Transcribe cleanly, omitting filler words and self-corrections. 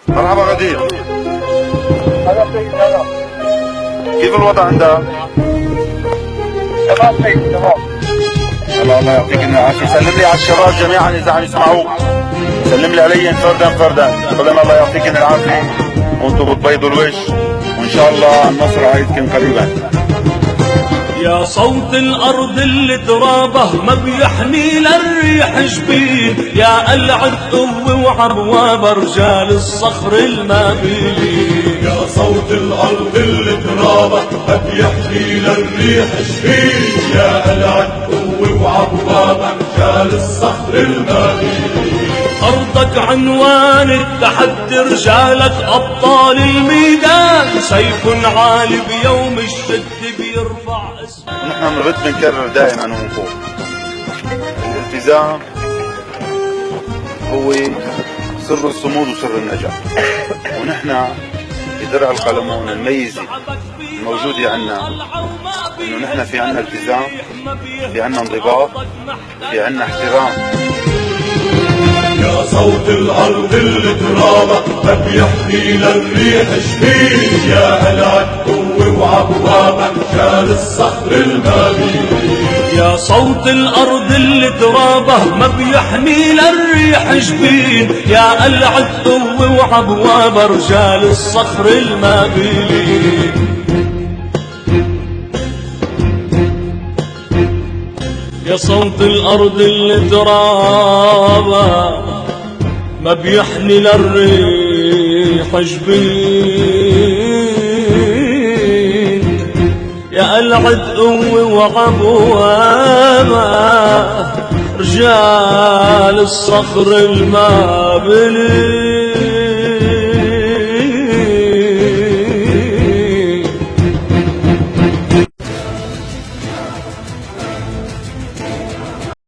مرحبا غدير. هلا سيد هلا. كيف الوضع عندك؟ تمام سيد تمام. الله يعطيك العافية. سلم لي على الشباب جميعا إذا عم يسمعوك. سلم لي عليهم فردا فردا. قبل الله يعطيك العافية وانتم بتبيضوا الوش، وإن شاء الله النصر عايدكم قريبا. يا صوت الأرض اللي ترابه ما بيحني للريح جبين، يا قلعة قوة وعبواب رجال الصخر المابين. يا صوت الأرض اللي ترابه ما بيحني للريح جبين، يا قلعة قوة وعبواب رجال الصخر المابين. أرضك عنوان التحدي، رجالك أبطال الميدان، سيف عالي بيوم الشد بيرفع اسمه. نحن بنرد بنكرر دائما ومن فوق، الالتزام هو سر الصمود وسر النجاح. ونحن بدرع القلمون الميزة الموجودة عنا انه نحن في عنا التزام، في عنا انضباط، في عنا احترام. يا صوت الأرض اللي ترابه ما بيحني للريح جبين، يا قلعة قوة وعبواب رجال الصخر المابين. يا صوت الأرض اللي ترابه ما بيحني للريح جبين، يا قلعة قوة وعبواب رجال الصخر المابين. يا صوت الأرض اللي ترابه ما بيحني للريح جبين، يا قلعة قوة وعبوابة رجال الصخر المابلين.